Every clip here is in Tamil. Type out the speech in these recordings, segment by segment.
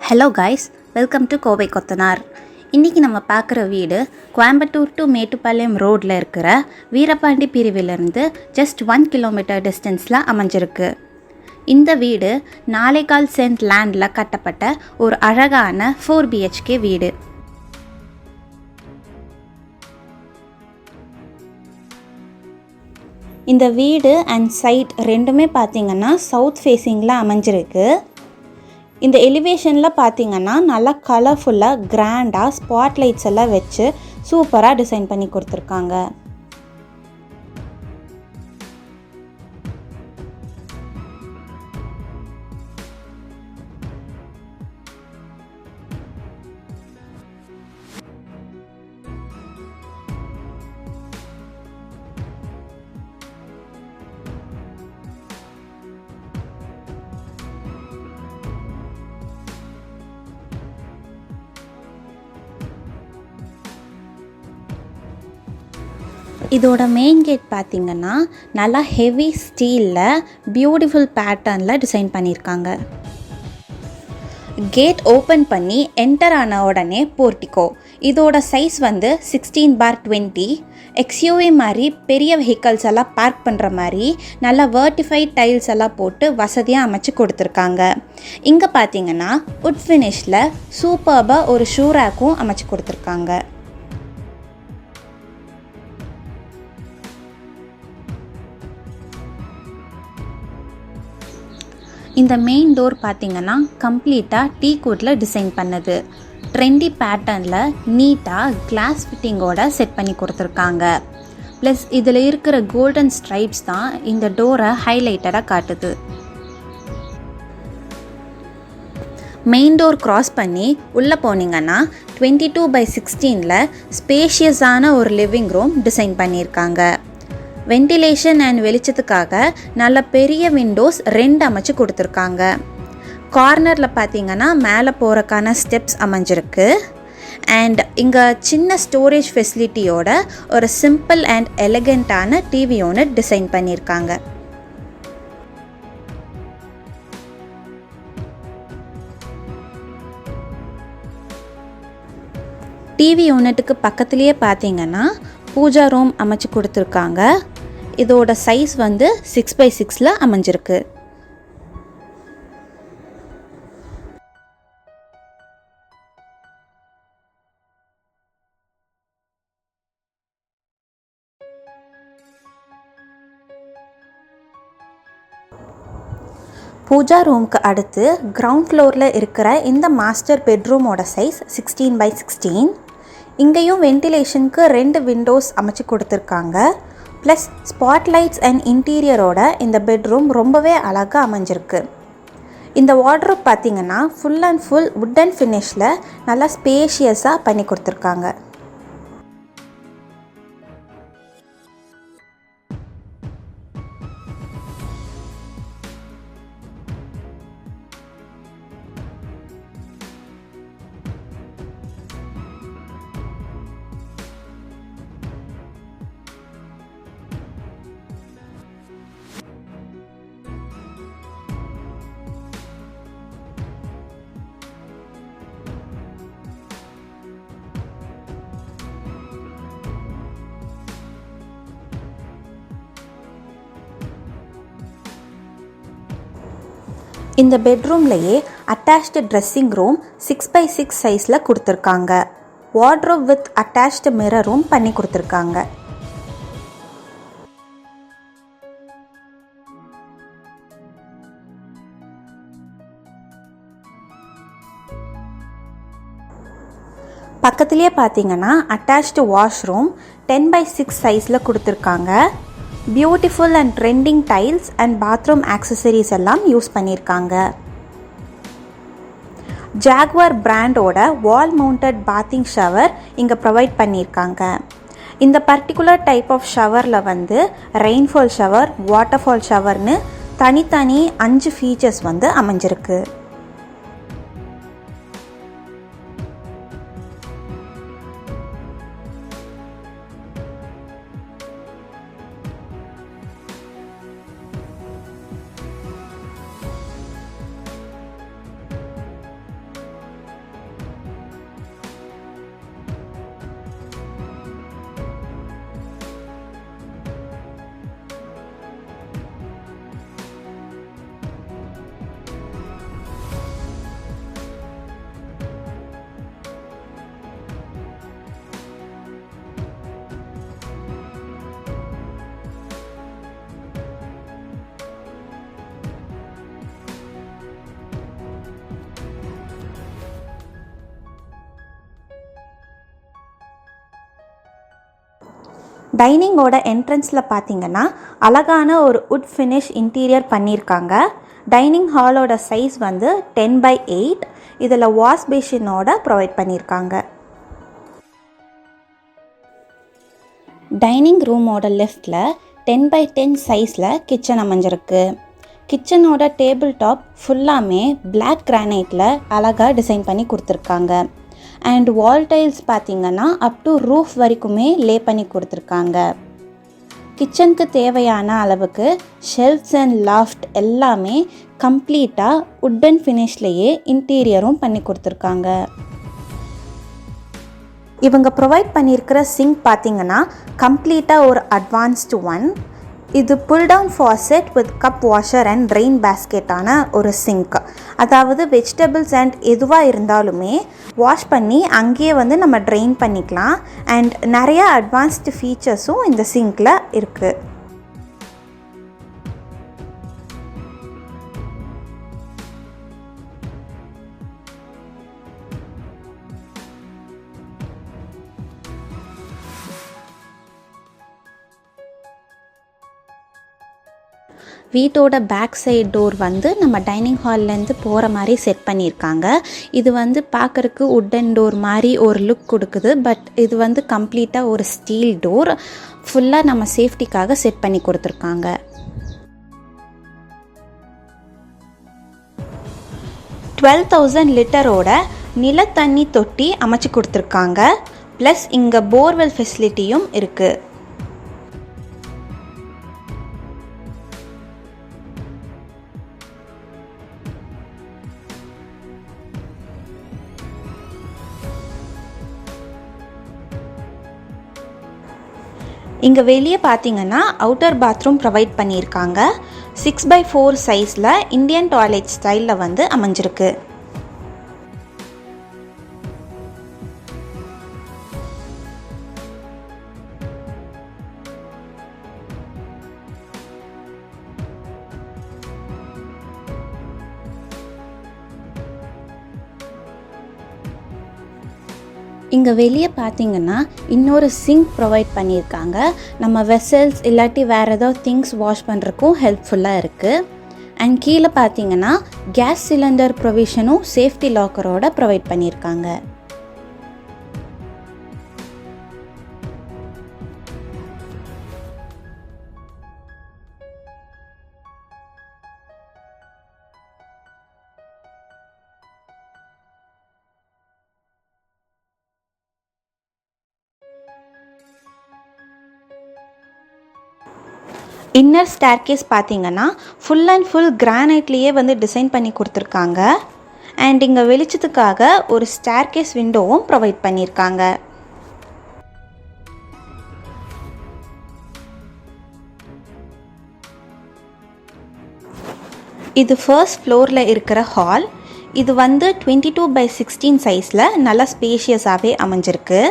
Hello guys, welcome to Kovai கொத்தனார். இன்றைக்கி நம்ம பார்க்குற வீடு கோயம்புத்தூர் டு மேட்டுப்பாளையம் ரோட்டில் இருக்கிற வீரபாண்டி பிரிவிலிருந்து ஜஸ்ட் 1 கிலோமீட்டர் டிஸ்டன்ஸில் அமைஞ்சிருக்கு. இந்த வீடு 4.25 சென்ட் லேண்டில் கட்டப்பட்ட ஒரு அழகான 4 BHK வீடு. இந்த வீடு அண்ட் சைட் ரெண்டுமே பார்த்திங்கன்னா சவுத் ஃபேஸிங்கில் அமைஞ்சிருக்கு. இந்த எலிவேஷனில் பார்த்தீங்கன்னா நல்லா கலர்ஃபுல்லாக கிராண்டாக ஸ்பாட் லைட்ஸ் எல்லாம் வச்சு சூப்பராக டிசைன் பண்ணி கொடுத்துருக்காங்க. இதோட மெயின் கேட் பார்த்திங்கன்னா நல்லா ஹெவி ஸ்டீலில் பியூட்டிஃபுல் பேட்டர்னில் டிசைன் பண்ணியிருக்காங்க. கேட் ஓப்பன் பண்ணி என்டர் ஆன உடனே போர்ட்டிகோ. இதோட சைஸ் 16/20. XUV மாதிரி பெரிய வெஹிக்கல்ஸ் எல்லாம் பார்க் பண்ணுற மாதிரி நல்லா வெர்டிஃபைட் டைல்ஸ் எல்லாம் போட்டு வசதியாக அமைச்சு கொடுத்துருக்காங்க. இங்கே பார்த்திங்கன்னா உட் ஃபினிஷில் சூப்பர்பாக ஒரு ஷூ ரேக்கும் அமைச்சு கொடுத்துருக்காங்க. இந்த மெயின் டோர் பார்த்திங்கன்னா கம்ப்ளீட்டாக டீக்வுட்டில் டிசைன் பண்ணது. ட்ரெண்டி பேட்டர்னில் நீட்டாக கிளாஸ் ஃபிட்டிங்கோட செட் பண்ணி கொடுத்துருக்காங்க. ப்ளஸ் இதில் இருக்கிற கோல்டன் ஸ்ட்ரைப்ஸ் தான் இந்த டோரை ஹைலைட்டடாக காட்டுது. மெயின் டோர் க்ராஸ் பண்ணி உள்ளே போனீங்கன்னா 22/16 ஸ்பேஷியஸான ஒரு லிவிங் ரூம் டிசைன் பண்ணியிருக்காங்க. வென்டிலேஷன் அண்ட் வெளிச்சத்துக்காக நல்ல பெரிய விண்டோஸ் 2 அமைச்சு கொடுத்துருக்காங்க. கார்னரில் பார்த்தீங்கன்னா மேலே போகிறக்கான ஸ்டெப்ஸ் அமைஞ்சிருக்கு. அண்ட் இங்கே சின்ன ஸ்டோரேஜ் ஃபெசிலிட்டியோட ஒரு சிம்பிள் அண்ட் எலகண்ட்டான டிவி யூனிட் டிசைன் பண்ணியிருக்காங்க. டிவி யூனிட்டுக்கு பக்கத்துலேயே பார்த்தீங்கன்னா பூஜா ரூம் அமைச்சு கொடுத்துருக்காங்க. இதோட சைஸ் 6x6 அமைஞ்சிருக்கு. பூஜா ரூமுக்கு அடுத்து கிரவுண்ட் ஃப்ளோரில் இருக்கிற இந்த மாஸ்டர் பெட்ரூமோட சைஸ் 16x16. இங்கேயும் வென்டிலேஷனுக்கு 2 விண்டோஸ் அமைச்சு கொடுத்துருக்காங்க. ப்ளஸ் ஸ்பாட் லைட்ஸ் அண்ட் இன்டீரியரோட இந்த பெட்ரூம் ரொம்பவே அழகாக அமைஞ்சிருக்கு. இந்த வார்ட்ரோப் பார்த்திங்கன்னா ஃபுல் அண்ட் ஃபுல் வுட்டன் ஃபினிஷில் நல்லா ஸ்பேஷியஸாக பண்ணி கொடுத்துருக்காங்க. இந்த பெட்ரூம்லேயே அட்டாச்டு ட்ரெஸ்ஸிங் ரூம் 6x6 சைஸில் கொடுத்துருக்காங்க. வார்ட்ரோப் வித் அட்டாச்டு மிரரும் பண்ணி கொடுத்துருக்காங்க. பக்கத்துலேயே பார்த்தீங்கன்னா அட்டாச்டு வாஷ்ரூம் 10x6 சைஸில் கொடுத்துருக்காங்க. Beautiful and trending tiles and bathroom accessories எல்லாம் யூஸ் பண்ணியிருக்காங்க. ஜாகுவார் பிராண்டோட வால் மவுண்டட் பாத்திங் ஷவர் இங்கே ப்ரொவைட் பண்ணியிருக்காங்க. இந்த பர்டிகுலர் டைப் ஆஃப் ஷவரில் ரெயின்ஃபால் ஷவர், வாட்டர்ஃபால் ஷவர்னு தனித்தனி 5 ஃபீச்சர்ஸ் அமைஞ்சிருக்கு. டைனிங்கோட என்ட்ரன்ஸில் பார்த்தீங்கன்னா அழகான ஒரு உட் ஃபினிஷ் இன்டீரியர் பண்ணியிருக்காங்க. டைனிங் ஹாலோட சைஸ் வந்து 10x8. இதில் வாஷ் பேஷனோட ப்ரொவைட் பண்ணியிருக்காங்க. டைனிங் ரூமோட லெஃப்டில் 10x10 சைஸில் கிச்சன் அமைஞ்சிருக்கு. கிச்சனோட டேபிள் டாப் ஃபுல்லாமே பிளாக் கிரானைட்டில் அழகாக டிசைன் பண்ணி கொடுத்துருக்காங்க. அண்ட் வால் டைல்ஸ் பார்த்திங்கன்னா அப் டு ரூஃப் வரைக்குமே லே பண்ணி கொடுத்துருக்காங்க. கிச்சனுக்கு தேவையான அளவுக்கு ஷெல்ஃப்ஸ் அண்ட் லாஃப்ட் எல்லாமே கம்ப்ளீட்டாக உட்டன் ஃபினிஷ்லேயே இன்டீரியரும் பண்ணி கொடுத்துருக்காங்க. இவங்க ப்ரொவைட் பண்ணியிருக்கிற சிங்க் பார்த்திங்கன்னா கம்ப்ளீட்டாக ஒரு அட்வான்ஸ்டு ஒன். இது pull down faucet with cup washer and drain பேஸ்கெட்டான ஒரு சிங்க். அதாவது வெஜிடபிள்ஸ் அண்ட் எதுவாக இருந்தாலுமே வாஷ் பண்ணி அங்கேயே வந்து நம்ம ட்ரெயின் பண்ணிக்கலாம். அண்ட் நிறையா அட்வான்ஸ்டு ஃபீச்சர்ஸும் இந்த சிங்க்கில் இருக்குது. வீட்டோட பேக் சைடு டோர் வந்து நம்ம டைனிங் ஹால்லேருந்து போகிற மாதிரி செட் பண்ணியிருக்காங்க. இது வந்து பார்க்குறக்கு உட்டன் டோர் மாதிரி ஒரு லுக் கொடுக்குது. பட் இது வந்து கம்ப்ளீட்டாக ஒரு ஸ்டீல் டோர். ஃபுல்லாக நம்ம சேஃப்டிக்காக செட் பண்ணி கொடுத்துருக்காங்க. $12,000 லிட்டரோட நிலத்தண்ணி தொட்டி அமைச்சு கொடுத்துருக்காங்க. ப்ளஸ் இங்கே போர்வெல் ஃபெசிலிட்டியும் இருக்குது. இங்கே வெளியே பார்த்தீங்கன்னா அவுட்டர் பாத்ரூம் ப்ரொவைட் பண்ணியிருக்காங்க. 6x4 சைஸில் இந்தியன் டாய்லெட் ஸ்டைலில் வந்து அமைஞ்சிருக்கு. இங்கே வெளியே பார்த்தீங்கன்னா இன்னொரு சிங்க் ப்ரொவைட் பண்ணியிருக்காங்க. நம்ம வெசல்ஸ் இல்லாட்டி வேறு ஏதோ திங்ஸ் வாஷ் பண்ணுறக்கும் ஹெல்ப்ஃபுல்லாக இருக்குது. அண்ட் கீழே பார்த்தீங்கன்னா கேஸ் சிலிண்டர் ப்ரொவிஷனும் சேஃப்டி லாக்கரோட ப்ரொவைட் பண்ணியிருக்காங்க. இன்னர் ஸ்டேர்கேஸ் பார்த்தீங்கன்னா ஃபுல் அண்ட் ஃபுல் கிரானைட்லேயே வந்து டிசைன் பண்ணி கொடுத்துருக்காங்க. அண்ட் இங்கே வெளிச்சத்துக்காக ஒரு ஸ்டேர்கேஸ் விண்டோவும் ப்ரொவைட் பண்ணியிருக்காங்க. இது ஃபர்ஸ்ட் ஃப்ளோரில் இருக்கிற ஹால். இது வந்து 22x16 சைஸில் நல்லா ஸ்பேஷியஸாகவே அமைஞ்சிருக்கு.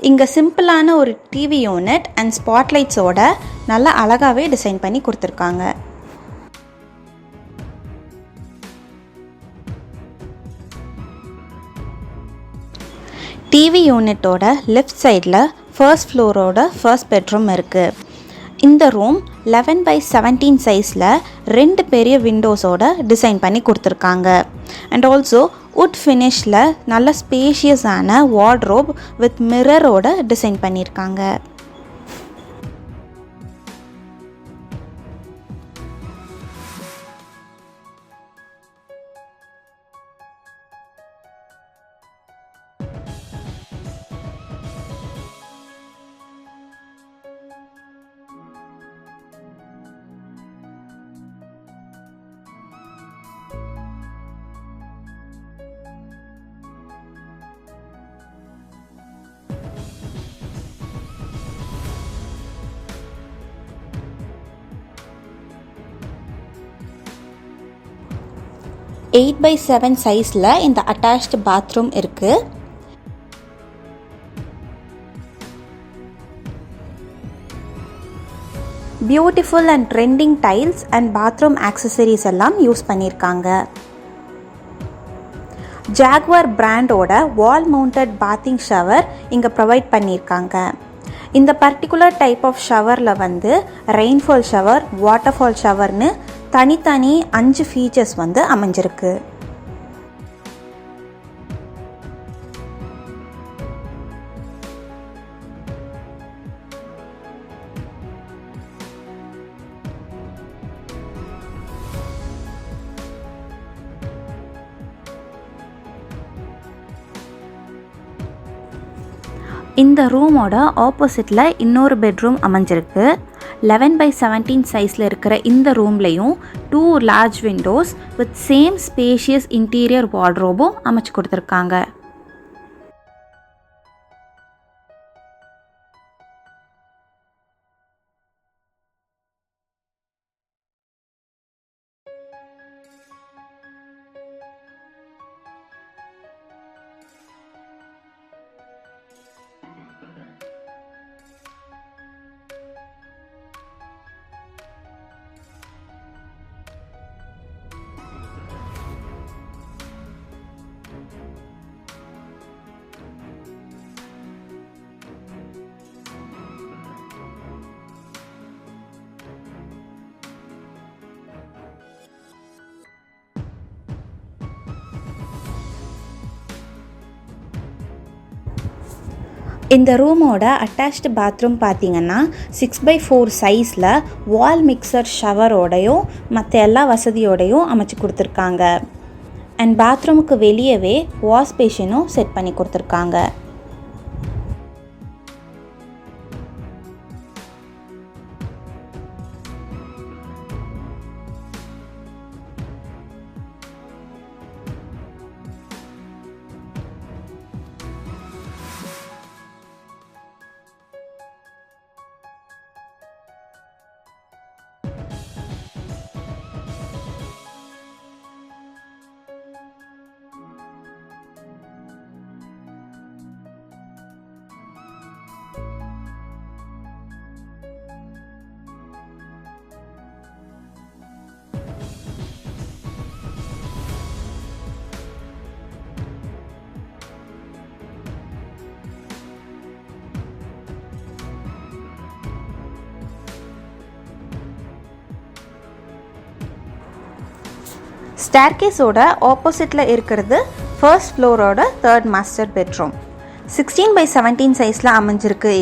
இங்கே சிம்பிளான ஒரு டிவி யூனிட் அண்ட் ஸ்பாட்லைட்ஸோட நல்லா அழகாகவே டிசைன் பண்ணி கொடுத்துருக்காங்க. டிவி யூனிட்டோட லெஃப்ட் சைடில் ஃபர்ஸ்ட் ஃப்ளோரோட ஃபர்ஸ்ட் பெட்ரூம் இருக்குது. இந்த ரூம் 11x17 சைஸில் 2 பெரிய விண்டோஸோட டிசைன் பண்ணி கொடுத்துருக்காங்க. அண்ட் ஆல்சோ உட் ஃபினிஷில் நல்ல ஸ்பேஷியஸான வார்ட்ரோப் வித் மிரரோட டிசைன் பண்ணியிருக்காங்க. எயிட் பை 7 சைஸில் இந்த அட்டாச்டு பாத்ரூம் இருக்குது. Beautiful and trending tiles and bathroom accessories எல்லாம் யூஸ் பண்ணியிருக்காங்க. ஜாகுவார் பிராண்டோட வால் மவுண்டட் பாத்திங் ஷவர் இங்கே ப்ரொவைட் பண்ணியிருக்காங்க. இந்த பர்டிகுலர் டைப் ஆஃப் ஷவரில் வந்து ரெயின்ஃபால் ஷவர், வாட்டர்ஃபால் ஷவர்னு தனித்தனி 5 ஃபீச்சர்ஸ் வந்து அமைஞ்சிருக்கு. இந்த ரூமோட ஆப்போசிட்டில் இன்னொரு பெட்ரூம் அமைஞ்சிருக்கு. 11/17 சைஸில் இருக்கிற இந்த ரூம்லேயும் 2 large windows with same spacious interior வார்ட்ரோபும் அமைச்சு கொடுத்துருக்காங்க. இந்த ரூமோட அட்டாச்டு பாத்ரூம் பார்த்தீங்கன்னா 6/4 சைஸில் வால் மிக்சர் ஷவரோடையும் மற்ற எல்லா வசதியோடையும் அமைச்சு கொடுத்துருக்காங்க. அண்ட் பாத்ரூமுக்கு வெளியவே வாஷ் பேஷனும் செட் பண்ணி கொடுத்துருக்காங்க. ஸ்டேர்கேஸோட ஆப்போசிட்டில் இருக்கிறது ஃபர்ஸ்ட் ஃப்ளோரோட 3rd மாஸ்டர் பெட்ரூம். 16/17 சைஸில் அமைஞ்சிருக்கு.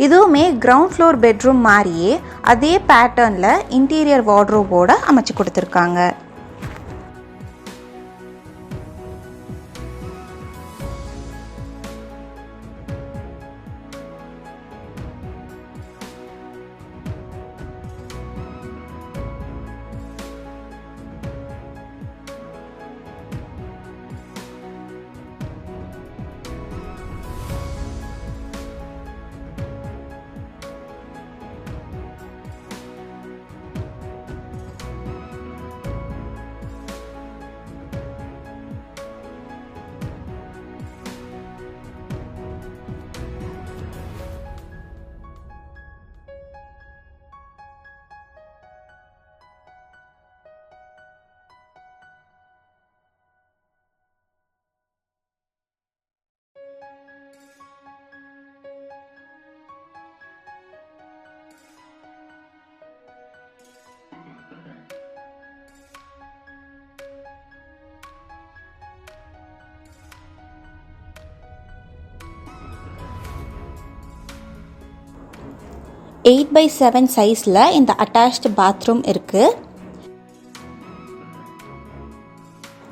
இதுவுமே கிரவுண்ட் ஃப்ளோர் பெட்ரூம் மாதிரியே அதே பேட்டர்னில் இன்டீரியர் வார்ட்ரோபோட அமைச்சு கொடுத்துருக்காங்க. எயிட் பை 7 சைஸில் இந்த அட்டாச்டு பாத்ரூம் இருக்குது.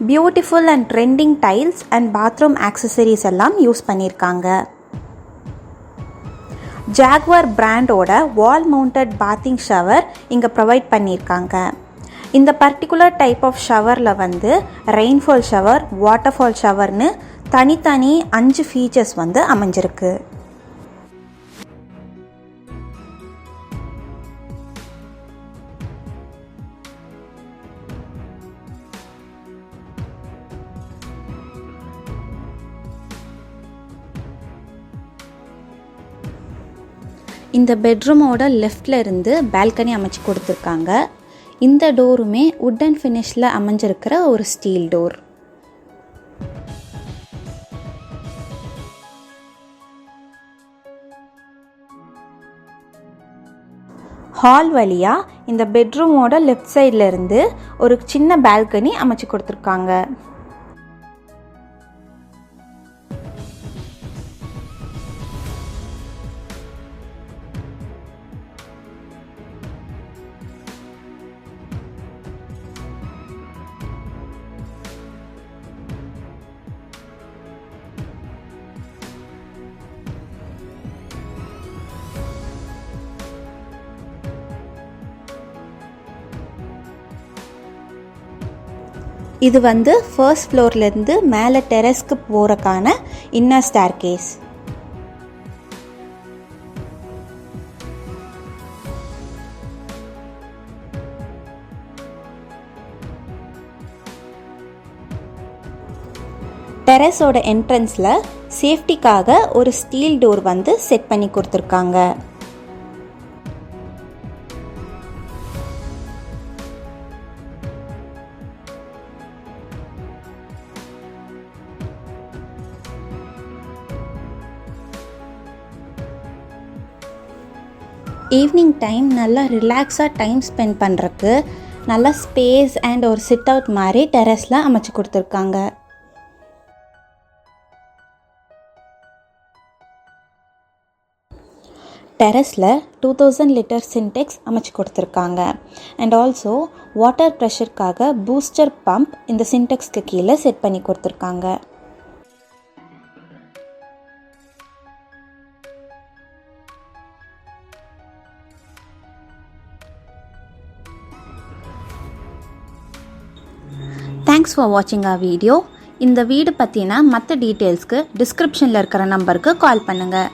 Beautiful and trending tiles and bathroom accessories எல்லாம் யூஸ் பண்ணியிருக்காங்க. ஜாக்வார் பிராண்டோட வால் மவுண்டட் பாத்திங் ஷவர் இங்கே ப்ரொவைட் பண்ணியிருக்காங்க. இந்த பர்டிகுலர் டைப் ஆஃப் ஷவரில் வந்து ரெயின்ஃபால் ஷவர், வாட்டர்ஃபால் ஷவர்னு தனித்தனி 5 ஃபீச்சர்ஸ் வந்து அமைஞ்சிருக்கு. இந்த பெட்ரூமோட லெஃப்டில் இருந்து பால்கனி அமைச்சு கொடுத்துருக்காங்க. இந்த டோருமே வுட் அண்ட் ஃபினிஷில் அமைஞ்சிருக்கிற ஒரு ஸ்டீல் டோர். ஹால் வழியாக இந்த பெட்ரூமோட லெஃப்ட் சைடில் இருந்து ஒரு சின்ன பால்கனி அமைச்சு கொடுத்துருக்காங்க. இது வந்து ஃபர்ஸ்ட் ஃப்ளோர்லேருந்து மேலே டெரஸ்க்கு போகிறக்கான இன்னர் ஸ்டேர்கேஸ். டெரஸோட என்ட்ரன்ஸில் சேஃப்டிக்காக ஒரு ஸ்டீல் டோர் வந்து செட் பண்ணி கொடுத்துருக்காங்க. ஈவினிங் டைம் நல்லா ரிலாக்ஸாக டைம் ஸ்பெண்ட் பண்ணுறக்கு நல்லா ஸ்பேஸ் அண்ட் ஒரு சிட் அவுட் மாதிரி டெரஸில் அமைச்சு கொடுத்துருக்காங்க. டெரஸில் 2000 லிட்டர் சின்டெக்ஸ் அமைச்சு கொடுத்துருக்காங்க. அண்ட் ஆல்சோ வாட்டர் ப்ரெஷருக்காக பூஸ்டர் பம்ப் இந்த சின்டெக்ஸ்க்கு கீழே செட் பண்ணி கொடுத்துருக்காங்க. தேங்க்ஸ் ஃபார் வாட்சிங் our வீடியோ. இந்த வீடு பற்றின மற்ற டீட்டெயில்ஸ்க்கு டிஸ்கிரிப்ஷனில் இருக்கிற நம்பருக்கு கால் பண்ணுங்கள்.